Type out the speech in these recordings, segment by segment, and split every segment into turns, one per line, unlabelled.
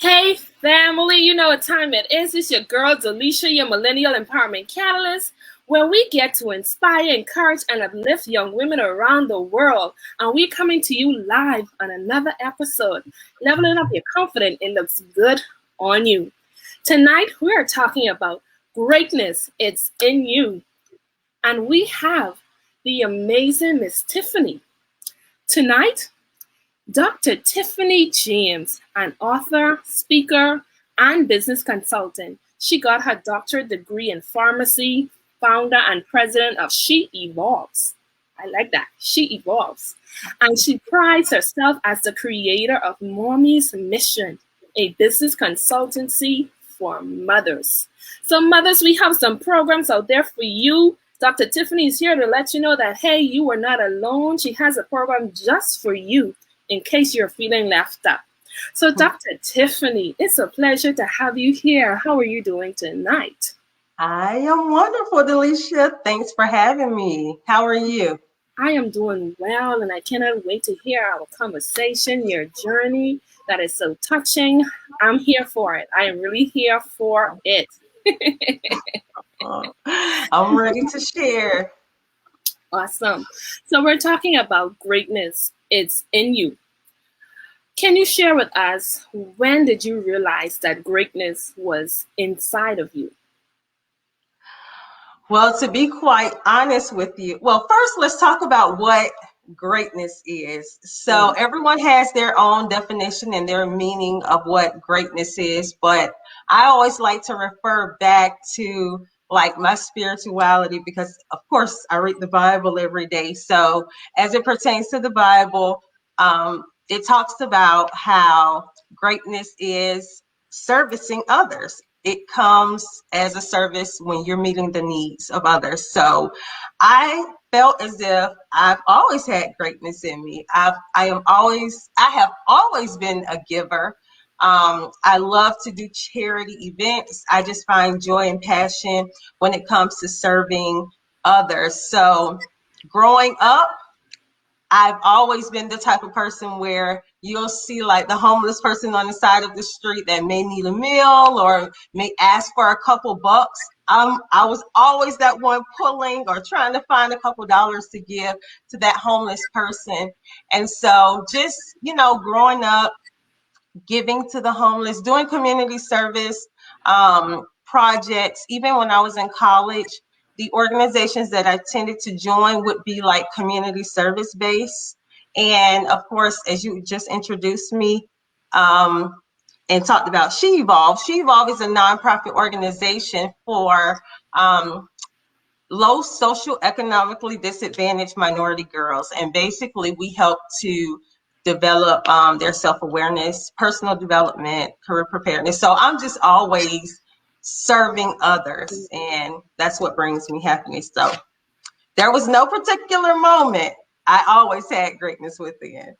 Hey family, you know what time it is. It's your girl Delisha, your Millennial Empowerment Catalyst, where we get to inspire, encourage, and uplift young women around the world. And we're coming to you live on another episode, leveling up your confidence. It looks good on you. Tonight we are talking about greatness. It's in you. And we have the amazing Miss Tiffany. Tonight, Dr. Tiffany James, an author, speaker, and business consultant. She got her doctorate degree in pharmacy, founder and president of She Evolves. I like that. She Evolves. And she prides herself as the creator of Mommy's Mission, a business consultancy for mothers. So, mothers, we have some programs out there for you. Dr. Tiffany is here to let you know that, hey, you are not alone. She has a program just for you in case you're feeling left out. So, Dr. Tiffany, it's a pleasure to have you here. How are you doing tonight?
I am wonderful, Delisha. Thanks for having me. How are you?
I am doing well, and I cannot wait to hear our conversation, your journey that is so touching. I'm here for it. I am really here for it.
I'm ready to share.
Awesome. So, we're talking about greatness. It's in you. Can you share with us when did you realize that greatness was inside of you?
Well, to be quite honest with you, first let's talk about what greatness is. So everyone has their own definition and their meaning of what greatness is, but I always like to refer back to like my spirituality because of course I read the Bible every day. So as it pertains to the Bible, it talks about how greatness is servicing others. It comes as a service when you're meeting the needs of others. So I felt as if I've always had greatness in me. I have always been a giver. I love to do charity events. I just find joy and passion when it comes to serving others. So growing up, I've always been the type of person where you'll see like the homeless person on the side of the street that may need a meal or may ask for a couple bucks. I was always that one pulling or trying to find a couple dollars to give to that homeless person. And so just, growing up, giving to the homeless, doing community service projects, even when I was in college, the organizations that I tended to join would be like community service based. And of course, as you just introduced me and talked about She Evolve is a nonprofit organization for low socioeconomically disadvantaged minority girls. And basically, we help to develop their self-awareness, personal development, career preparedness. So I'm just always serving others, and that's what brings me happiness. So there was no particular moment. I always had greatness within.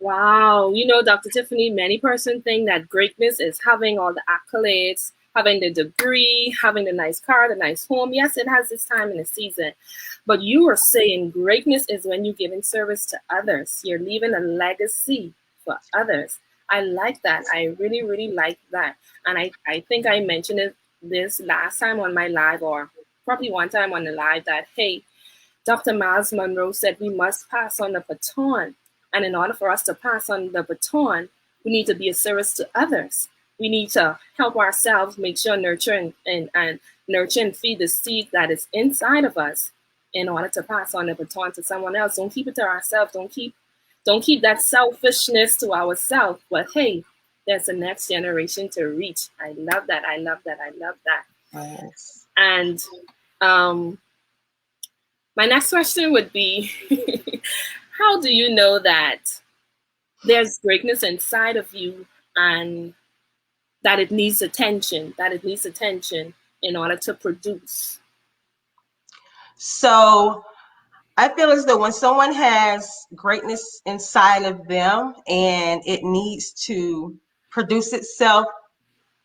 Wow. You know, Dr. Tiffany, many persons think that greatness is having all the accolades, having the degree, having the nice car, the nice home. Yes, it has its time in the season. But you are saying greatness is when you're giving service to others. You're leaving a legacy for others. I like that. I really, really like that. And I think I mentioned this last time on my live, or probably one time on the live, that, hey, Dr. Miles Monroe said we must pass on the baton. And in order for us to pass on the baton, we need to be a service to others. We need to help ourselves make sure nurture and nurture and feed the seed that is inside of us in order to pass on the baton to someone else. Don't keep it to ourselves. Don't keep that selfishness to ourselves. But hey, there's the next generation to reach. I love that. I love that. I love that.
Yes.
And my next question would be, how do you know that there's greatness inside of you and that it needs attention, in order to produce?
So I feel as though when someone has greatness inside of them and it needs to produce itself,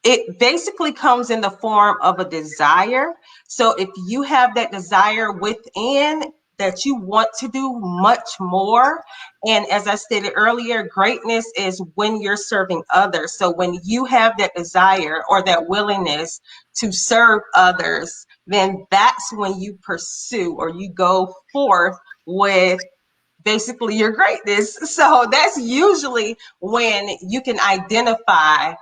it basically comes in the form of a desire. So if you have that desire within, that you want to do much more. And as I stated earlier, greatness is when you're serving others. So when you have that desire or that willingness to serve others, then that's when you pursue or you go forth with basically your greatness. So that's usually when you can identify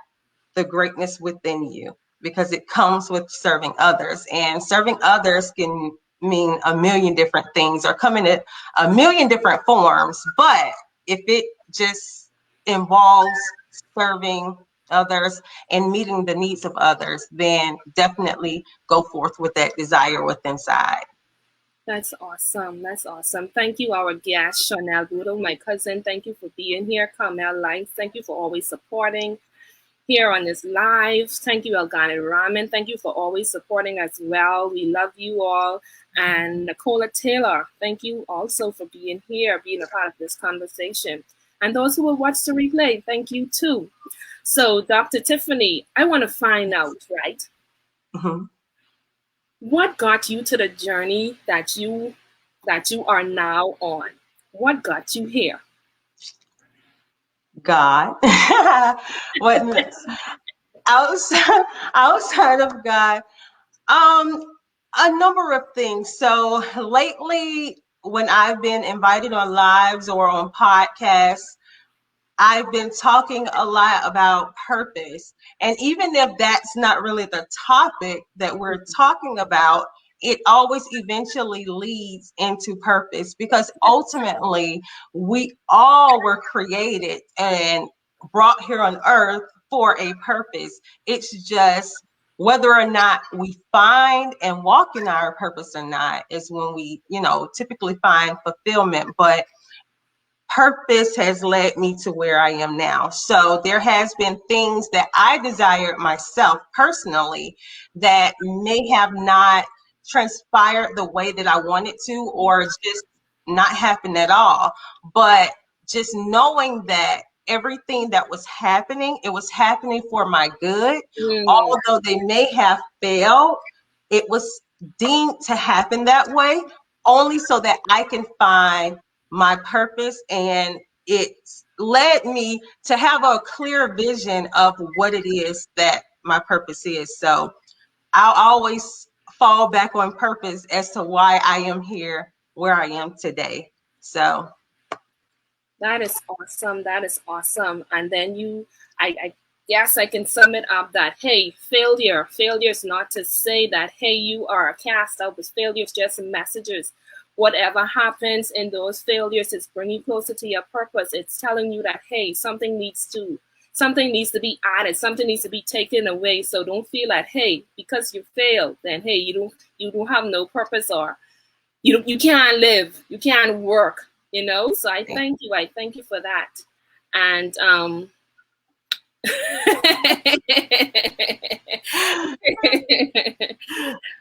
the greatness within you, because it comes with serving others, and serving others can mean a million different things or come in a million different forms. But if it just involves serving others and meeting the needs of others, then definitely go forth with that desire within inside.
That's awesome. That's awesome. Thank you, our guest, Chanel Boodle, my cousin. Thank you for being here. Carmel Lights, thank you for always supporting here on this live. Thank you, Elgani Raman. Thank you for always supporting as well. We love you all. And Nicola Taylor, thank you also for being here, being a part of this conversation. And those who will watch the replay, thank you too. So, Dr. Tiffany, I want to find out, right?
Mhm.
What got you to the journey that you are now on? What got you here?
God. What outside of God? Um, a number of things. So lately, when I've been invited on lives or on podcasts, I've been talking a lot about purpose. And even if that's not really the topic that we're talking about, it always eventually leads into purpose, because ultimately we all were created and brought here on earth for a purpose. It's just whether or not we find and walk in our purpose or not is when we, typically find fulfillment. But purpose has led me to where I am now. So there has been things that I desired myself personally that may have not transpired the way that I wanted to, or just not happen at all. But just knowing that everything that was happening, it was happening for my good.
Mm,
Although they may have failed, it was deemed to happen that way only so that I can find my purpose, and it led me to have a clear vision of what it is that my purpose is. So I'll always fall back on purpose as to why I am here where I am today. So
that is awesome. That is awesome. And then I guess I can sum it up that, hey, failure is not to say that, hey, you are a cast out, but failure is just messages. Whatever happens in those failures is bringing you closer to your purpose. It's telling you that, hey, something needs to be added, something needs to be taken away. So don't feel that, hey, because you failed, then hey, you don't have no purpose, or you can't live, you can't work, So I thank you for that. And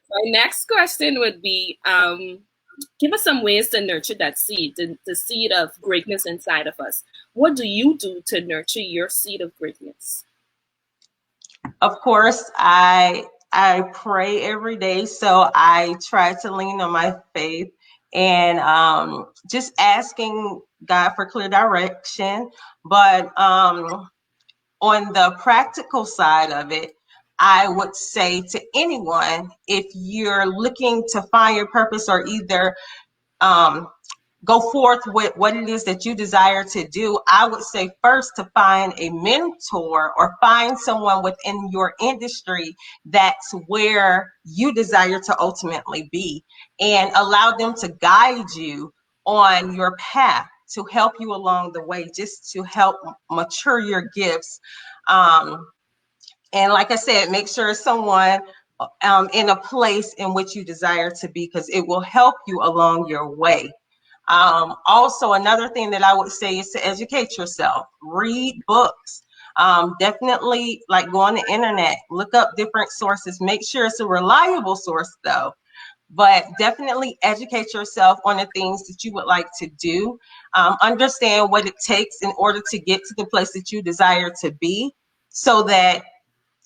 my next question would be, give us some ways to nurture that seed, the seed of greatness inside of us. What do you do to nurture your seed of greatness?
of course, I pray every day, so I try to lean on my faith and just asking God for clear direction. But on the practical side of it, I would say to anyone, if you're looking to find your purpose or either um, go forth with what it is that you desire to do, I would say first to find a mentor or find someone within your industry that's where you desire to ultimately be, and allow them to guide you on your path, to help you along the way, just to help mature your gifts. Um, and like I said, make sure it's someone in a place in which you desire to be, because it will help you along your way. Also, another thing that I would say is to educate yourself, read books. Definitely, like, go on the internet, look up different sources. Make sure it's a reliable source, though. But definitely educate yourself on the things that you would like to do. Understand what it takes in order to get to the place that you desire to be, so that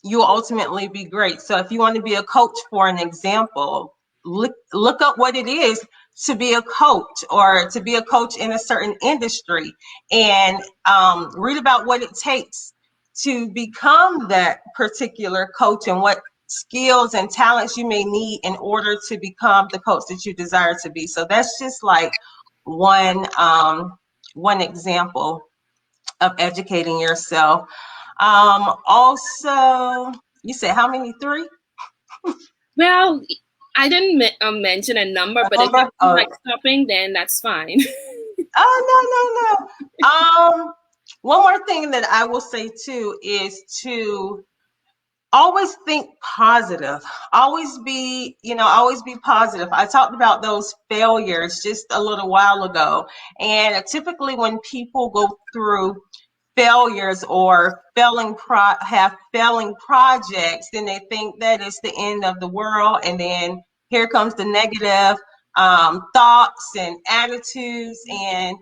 you will ultimately be great. So if you want to be a coach, for an example, look up what it is to be a coach or to be a coach in a certain industry, and read about what it takes to become that particular coach and what skills and talents you may need in order to become the coach that you desire to be. So that's just like one example of educating yourself. Also, you said how many? Three?
Well, I didn't mention a number, but if you
Number?
feel like stopping, then that's fine.
Oh, no, no, no. One more thing that I will say too is to always think positive. Always be positive. I talked about those failures just a little while ago. And typically when people go through failures or have failing projects, then they think that it's the end of the world, and then here comes the negative thoughts and attitudes and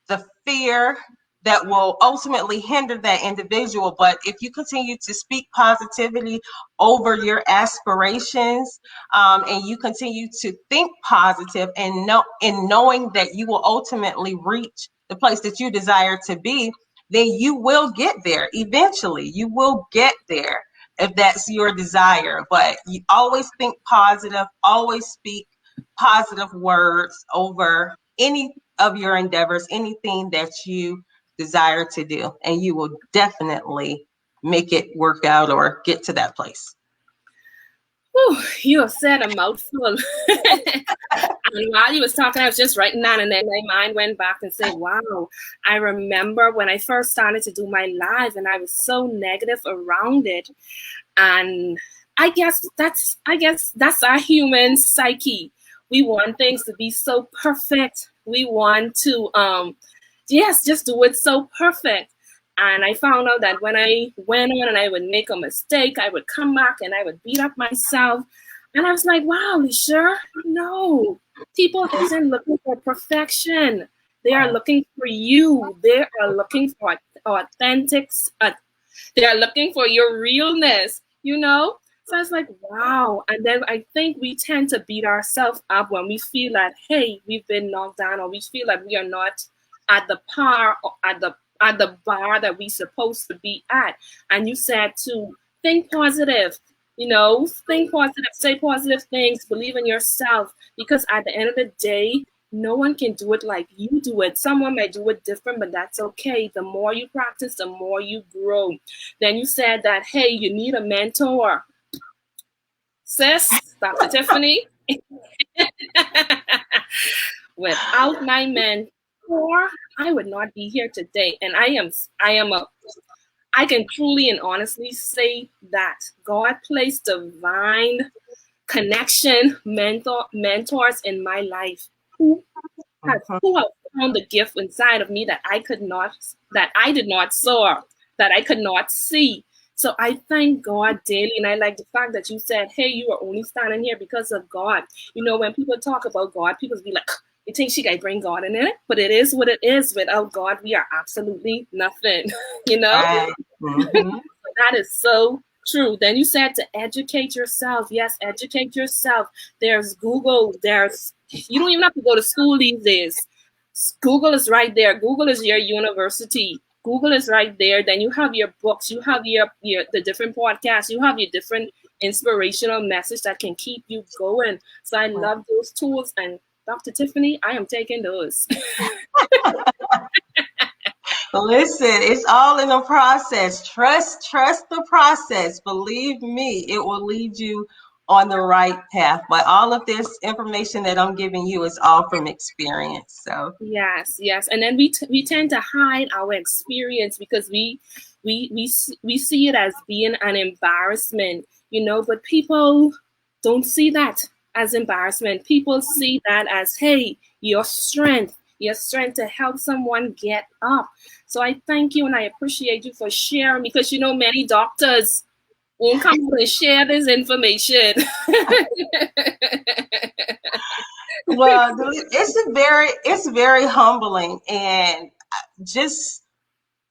the fear that will ultimately hinder that individual. But if you continue to speak positivity over your aspirations, and you continue to think positive and knowing that you will ultimately reach the place that you desire to be, then you will get there eventually. You will get there if that's your desire. But you always think positive, always speak positive words over any of your endeavors, anything that you desire to do, and you will definitely make it work out or get to that place.
Whew, you have said a mouthful. And while you was talking, I was just writing down, and then my mind went back and said, wow, I remember when I first started to do my live, and I was so negative around it. And I guess that's our human psyche. We want things to be so perfect. We want to just do it so perfect. And I found out that when I went on and I would make a mistake, I would come back and I would beat up myself. And I was like, wow, Lisha, no. People isn't looking for perfection. They are looking for you. They are looking for authentic. They are looking for your realness, you know? So I was like, wow. And then I think we tend to beat ourselves up when we feel that, hey, we've been knocked down, or we feel like we are not at the par or at the bar that we supposed to be at. And you said to think positive, think positive, say positive things, believe in yourself, because at the end of the day, no one can do it like you do it. Someone may do it different, but that's okay. The more you practice, the more you grow. Then you said that, hey, you need a mentor. Sis, Dr. Tiffany, without my mentor, I would not be here today. And I can truly and honestly say that God placed divine connection, mentors in my life who have found the gift inside of me that I did not saw, that I could not see. So I thank God daily, and I like the fact that you said, hey, you are only standing here because of God. When people talk about God, people be like, you think she got to bring God in it? But it is what it is. Without God, we are absolutely nothing,
Right.
That is so true. Then you said to educate yourself. Yes, educate yourself. There's Google. You don't even have to go to school these days. Google is right there. Google is your university. Google is right there. Then you have your books. You have the different podcasts. You have your different inspirational message that can keep you going. So I love those tools. And Dr. Tiffany, I am taking those.
Listen, it's all in the process. Trust the process. Believe me, it will lead you on the right path. But all of this information that I'm giving you is all from experience. So
yes, and then we tend to hide our experience because we see it as being an embarrassment, But people don't see that as embarrassment. People see that as, hey, your strength to help someone get up. So I thank you and I appreciate you for sharing, because many doctors won't come and share this information.
well, it's very humbling, and just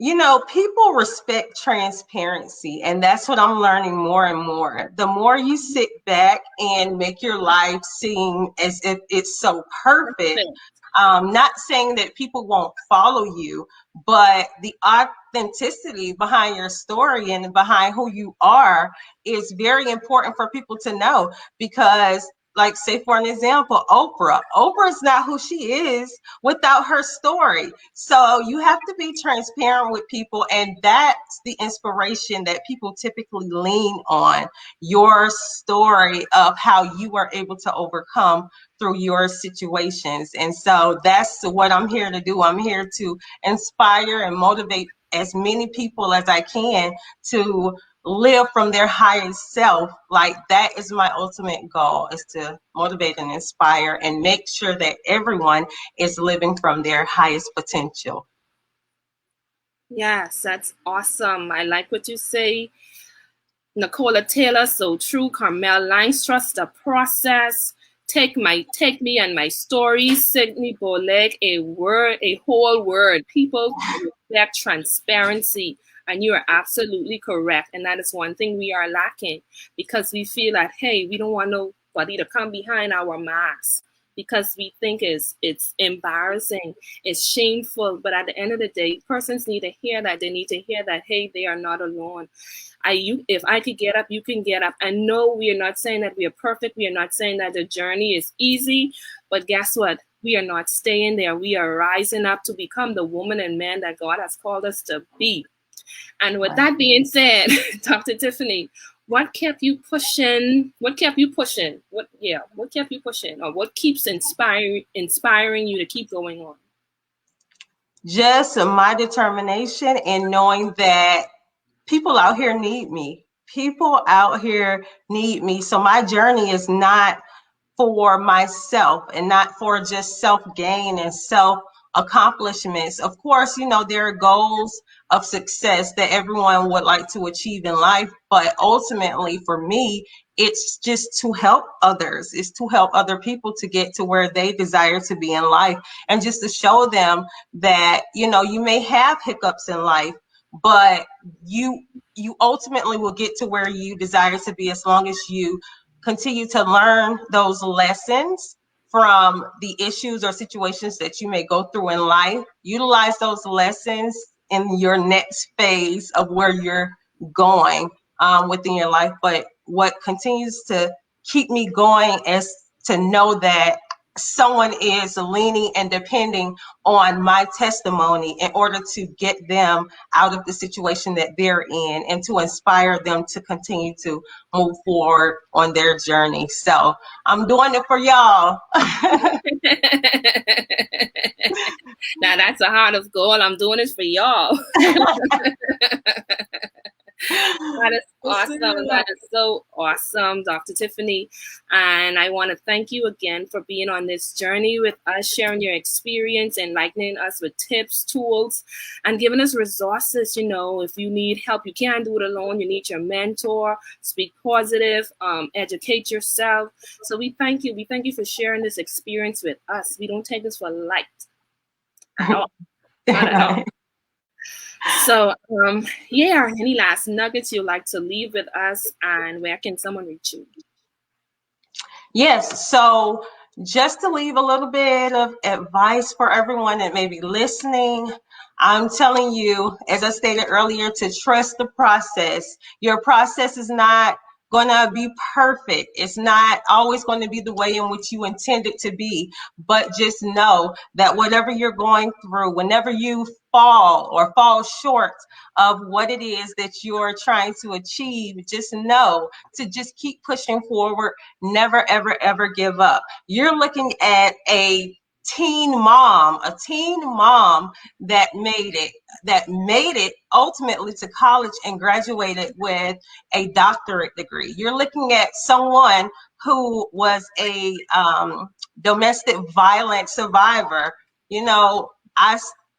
People respect transparency, and that's what I'm learning more and more. The more you sit back and make your life seem as if it's so perfect,
Perfect.
not saying that people won't follow you, but the authenticity behind your story and behind who you are is very important for people to know because, like, say for an example, Oprah's not who she is without her story. So you have to be transparent with people, and that's the inspiration that people typically lean on, your story of how you are able to overcome through your situations. And so that's what I'm here to do. I'm here to inspire and motivate as many people as I can to live from their highest self. Like, that is my ultimate goal, is to motivate and inspire and make sure that everyone is living from their highest potential.
Yes, that's awesome. I like what you say. Nicola Taylor, so true. Carmel Lines, trust the process. Take me and my story. Sidney Boleg, a whole word. People respect transparency, and you are absolutely correct. And that is one thing we are lacking because we feel that, hey, we don't want nobody to come behind our mask because we think it's embarrassing, it's shameful. But at the end of the day, persons need to hear that. They need to hear that, hey, they are not alone. If I could get up, you can get up. I know we are not saying that we are perfect. We are not saying that the journey is easy, but guess what? We are not staying there. We are rising up to become the woman and man that God has called us to be. And with that being said, Dr. Tiffany, what kept you pushing? What kept you pushing? What kept you pushing? Or what keeps inspiring you to keep going on?
Just my determination and knowing that people out here need me. People out here need me. So my journey is not for myself and not for just self gain and self accomplishments. Of course, there are goals of success that everyone would like to achieve in life, but ultimately for me, it's just to help others. It's to help other people to get to where they desire to be in life, and just to show them that, you may have hiccups in life, but you ultimately will get to where you desire to be as long as you continue to learn those lessons from the issues or situations that you may go through in life. Utilize those lessons in your next phase of where you're going within your life. But what continues to keep me going is to know that someone is leaning and depending on my testimony in order to get them out of the situation that they're in and to inspire them to continue to move forward on their journey. So I'm doing it for y'all.
Now that's a heart of gold. I'm doing it for y'all. That is awesome. That is so awesome, Dr. Tiffany. And I want to thank you again for being on this journey with us, sharing your experience, enlightening us with tips, tools, and giving us resources. If you need help, you can't do it alone. You need your mentor, speak positive, educate yourself. So we thank you. We thank you for sharing this experience with us. We don't take this for light at all. Not at all. So, any last nuggets you'd like to leave with us, and where can someone reach you?
Yes. So, just to leave a little bit of advice for everyone that may be listening, I'm telling you, as I stated earlier, to trust the process. Your process is not going to be perfect. It's not always going to be the way in which you intend it to be. But just know that whatever you're going through, whenever you fall short of what it is that you're trying to achieve, just know to just keep pushing forward. Never, ever, ever give up. You're looking at a teen mom that made it ultimately to college and graduated with a doctorate degree. You're looking at someone who was a domestic violence survivor.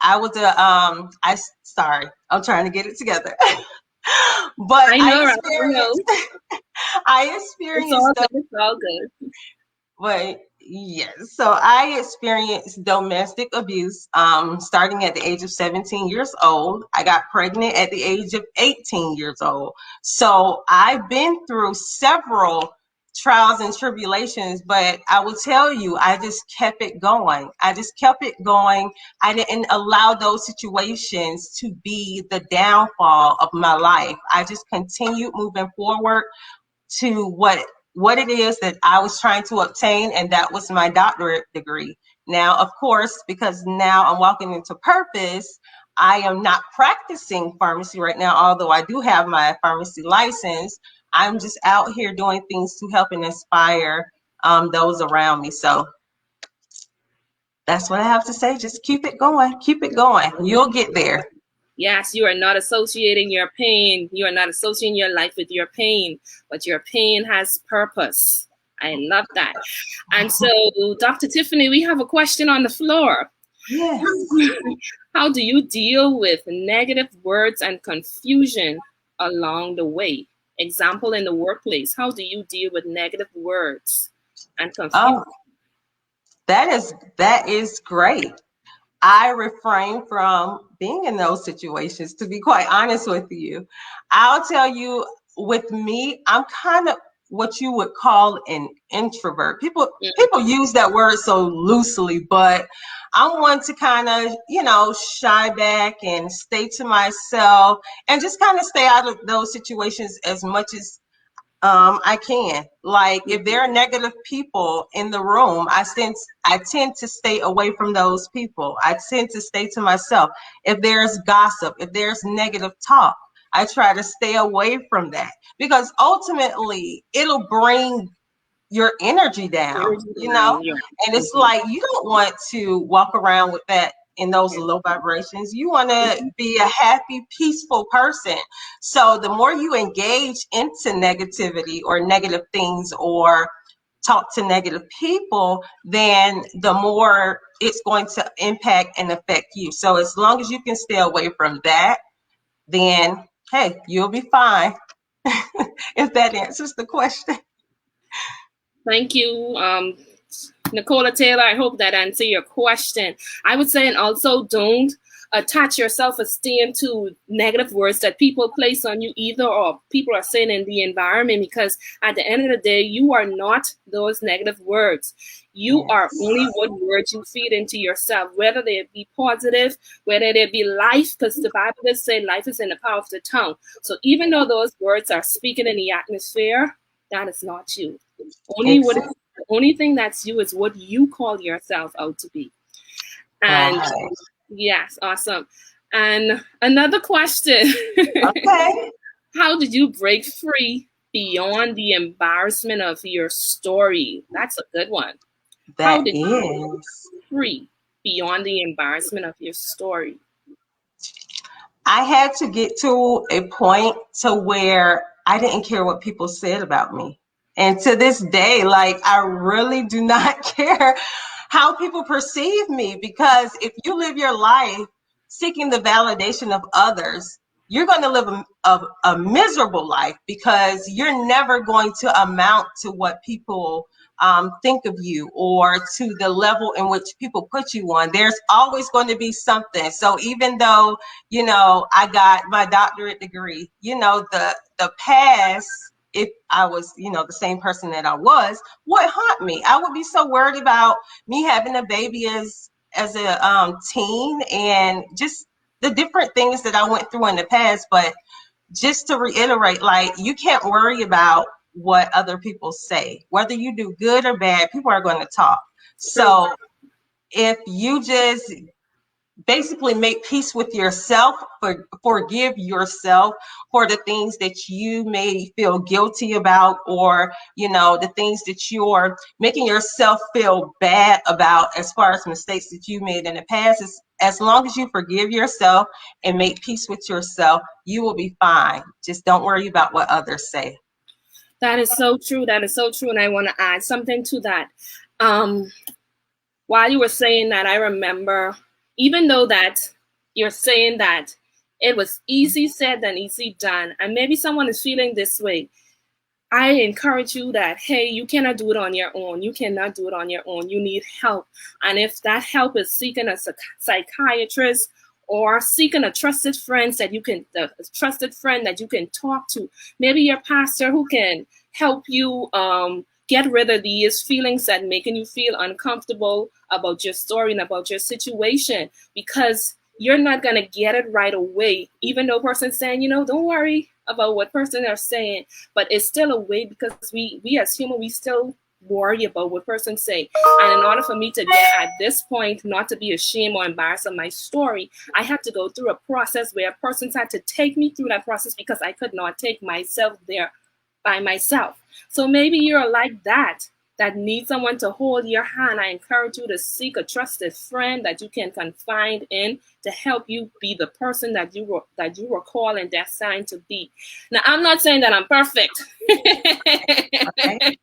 I was sorry, I'm trying to get it together. But
I know, I know.
I experienced
It's all good.
Wait, Yes. So I experienced domestic abuse starting at the age of 17 years old. I got pregnant at the age of 18 years old. So I've been through several trials and tribulations, but I will tell you, I just kept it going. I just kept it going. I didn't allow those situations to be the downfall of my life. I just continued moving forward to what it is that I was trying to obtain, and that was my doctorate degree. Now, of course, because now I'm walking into purpose, I am not practicing pharmacy right now, although I do have my pharmacy license. I'm just out here doing things to help and inspire those around me. So that's what I have to say. Just keep it going. Keep it going. You'll get there.
Yes, you are not associating your pain. You are not associating your life with your pain, but your pain has purpose. I love that. And so, Dr. Tiffany, we have a question on the floor.
Yes.
How do you deal with negative words and confusion along the way? Example, in the workplace, how do you deal with negative words and confusion?
Oh, that is great. I refrain from being in those situations, to be quite honest with you. I'll tell you, with me, I'm kind of what you would call an introvert. People use that word so loosely, but I'm one to kind of, shy back and stay to myself and just kind of stay out of those situations as much as I can. Like if there are negative people in the room, I tend to stay away from those people. I tend to stay to myself. If there's gossip, if there's negative talk, I try to stay away from that because ultimately it'll bring your energy down,
Yeah.
and it's like you don't want to walk around with that in those low vibrations. You want to be a happy, peaceful person. So the more you engage into negativity or negative things or talk to negative people, then the more it's going to impact and affect you. So as long as you can stay away from that, then hey, you'll be fine. If that answers the question.
Thank you, Nicola Taylor. I hope that answered your question. I would say, and also don't attach your self-esteem to negative words that people place on you either, or people are saying in the environment, because at the end of the day, you are not those negative words. You are
Yes.
only what words you feed into yourself, whether they be positive, whether they be life, because the Bible does say life is in the power of the tongue. So even though those words are speaking in the atmosphere, that is not you.
Exactly.
The only thing that's you is what you call yourself out to be. And
Right.
yes, awesome. And another question.
Okay.
How did you break free beyond the embarrassment of your story? That's a good one. How
That
did you
is.
break free beyond the embarrassment of your story?
I had to get to a point to where I didn't care what people said about me. And to this day, like I really do not care how people perceive me, because if you live your life seeking the validation of others, you're going to live a miserable life because you're never going to amount to what people think of you or to the level in which people put you on. There's always going to be something. So even though, I got my doctorate degree, the past, if I was, the same person that I was, would haunt me. I would be so worried about me having a baby as a teen and just the different things that I went through in the past. But just to reiterate, like you can't worry about what other people say. Whether you do good or bad, people are going to talk.
True.
So if you just basically make peace with yourself, forgive yourself for the things that you may feel guilty about, or the things that you're making yourself feel bad about as far as mistakes that you made in the past. As long as you forgive yourself and make peace with yourself, you will be fine. Just don't worry about what others say.
That is so true. That is so true. And I want to add something to that. Um, while you were saying that, I remember, even though that you're saying that it was easy said than easy done, and maybe someone is feeling this way. I encourage you that, hey, you cannot do it on your own. You cannot do it on your own. You need help. And if that help is seeking a psychiatrist or seeking a trusted friend that you can talk to, maybe your pastor who can help you get rid of these feelings that making you feel uncomfortable about your story and about your situation, because you're not going to get it right away, even though person's saying, don't worry about what person are saying, but it's still a way, because we as human, we still worry about what person say. And in order for me to get at this point, not to be ashamed or embarrassed of my story, I had to go through a process where persons had to take me through that process, because I could not take myself there by myself. So maybe you're like that needs someone to hold your hand. I encourage you to seek a trusted friend that you can confide in to help you be the person that you were called and destined to be. Now, I'm not saying that I'm perfect. Okay.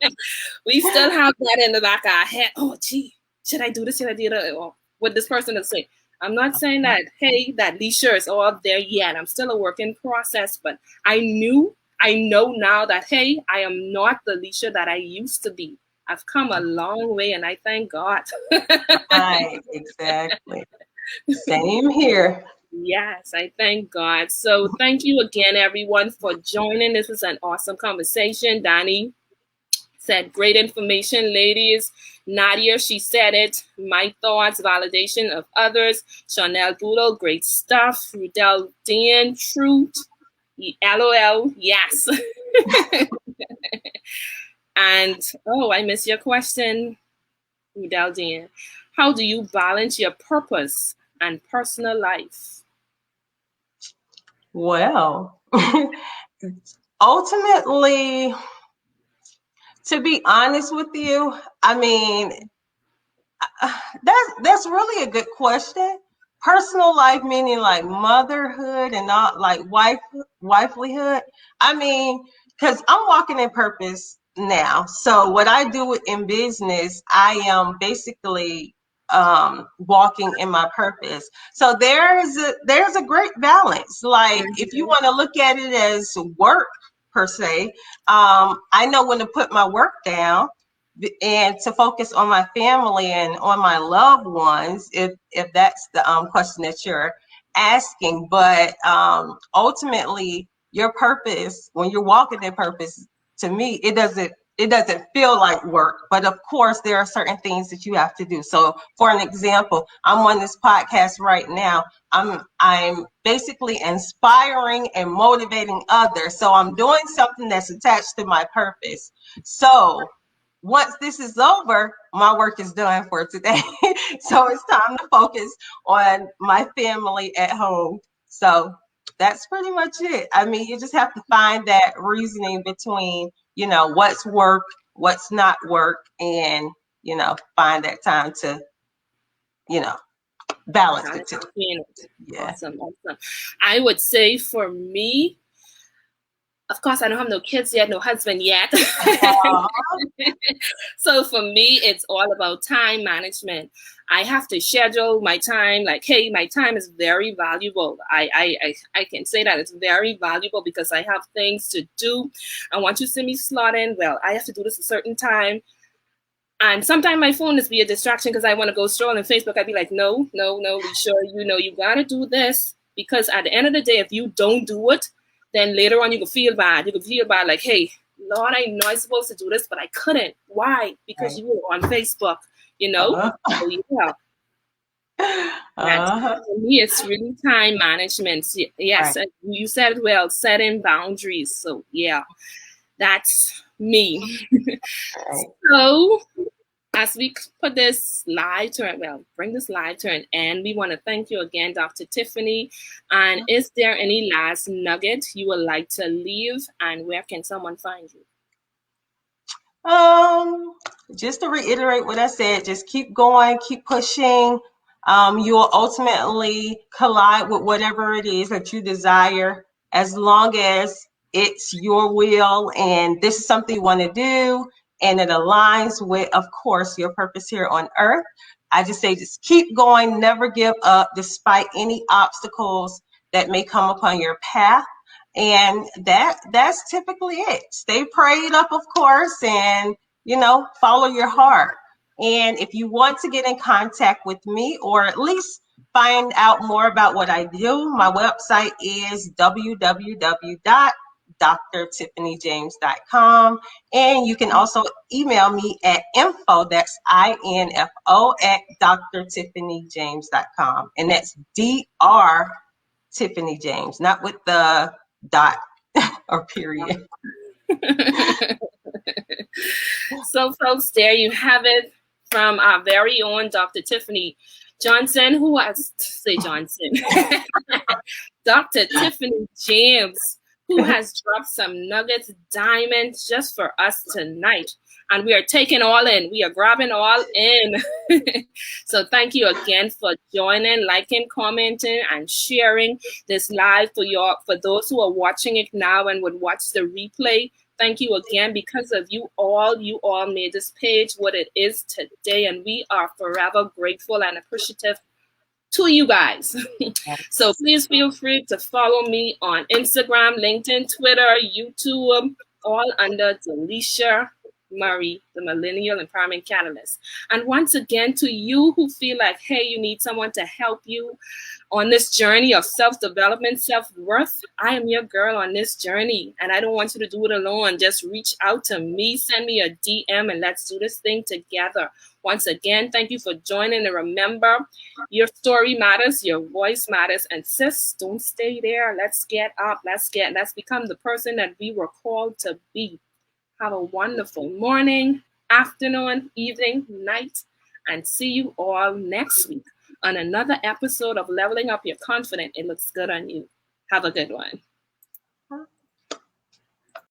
We still have that in the back of our head. Oh, gee, should I do this? Should I do that? Or what this person is saying. I'm not saying that, hey, that Leisha is all up there yet. I'm still a work in process, but I know now that, hey, I am not the Leisha that I used to be. I've come a long way, and I thank God.
Right, exactly. Same here.
Yes, I thank God. So thank you again, everyone, for joining. This was an awesome conversation. Donnie said great information, ladies. Nadia, she said it. My thoughts, validation of others. Chanel Boodle, great stuff. Rudel Dan, truth. LOL, yes. And, I missed your question, Rudel Dan. How do you balance your purpose and personal life?
Well, ultimately, to be honest with you, I mean, that's really a good question. Personal life meaning like motherhood and not like wifelyhood. I mean, because I'm walking in purpose now. So what I do in business, I am basically walking in my purpose. So there's a great balance. Like if you want to look at it as work per se, I know when to put my work down and to focus on my family and on my loved ones, if that's the question that you're asking. But ultimately, your purpose, when you're walking in purpose, to me, it doesn't feel like work. But of course, there are certain things that you have to do. So, for an example, I'm on this podcast right now. I'm basically inspiring and motivating others. So I'm doing something that's attached to my purpose. So once this is over, my work is done for today. So it's time to focus on my family at home. So that's pretty much it. I mean, you just have to find that reasoning between, what's work, what's not work, and, find that time to, balance the two.
Yeah. Awesome. I would say for me, of course, I don't have no kids yet, no husband yet. So for me, it's all about time management. I have to schedule my time. Like, hey, my time is very valuable. I can say that it's very valuable because I have things to do. And once you see me slot in, well, I have to do this a certain time. And sometimes my phone is be a distraction because I want to go scroll on Facebook. I'd be like, no, be sure you got to do this. Because at the end of the day, if you don't do it, then later on you can feel bad. You can feel bad like, hey, Lord, I know I'm supposed to do this, but I couldn't. Why? Because you were on Facebook, So, yeah. For me, it's really time management. Yes, you said it well, setting boundaries. So, yeah, that's me. So, as we put this live to bring this live to an end, we want to thank you again, Dr. Tiffany. And is there any last nugget you would like to leave, and where can someone find you?
Just to reiterate what I said, just keep going, keep pushing. You'll ultimately collide with whatever it is that you desire, as long as it's your will and this is something you want to do and it aligns with, of course, your purpose here on earth. I just say just keep going, never give up despite any obstacles that may come upon your path. And that's typically it. Stay prayed up, of course, and follow your heart. And if you want to get in contact with me, or at least find out more about what I do, my website is www.drtiffanyjames.com. And you can also email me at info, that's INFO, at drtiffanyjames.com. And that's DR Tiffany James, not with the dot or period.
So, folks, there you have it from our very own Dr. Tiffany Johnson, who has say Johnson, Dr. Tiffany James, who has dropped some nuggets, diamonds just for us tonight. And we are taking all in. We are grabbing all in. So thank you again for joining, liking, commenting, and sharing this live for those who are watching it now and would watch the replay. Thank you again. Because of you all made this page what it is today, and we are forever grateful and appreciative to you guys. So please feel free to follow me on Instagram, LinkedIn, Twitter, YouTube, all under Delisha Murray, the Millennial Empowerment Catalyst. And once again, to you who feel like, hey, you need someone to help you on this journey of self-development, self-worth, I am your girl on this journey, and I don't want you to do it alone. Just reach out to me, send me a DM, and let's do this thing together. Once again, thank you for joining, and remember, your story matters, your voice matters, and sis, don't stay there. Let's get up, let's become the person that we were called to be. Have a wonderful morning, afternoon, evening, night, and see you all next week on another episode of Leveling Up Your Confidence. It looks good on you. Have a good one.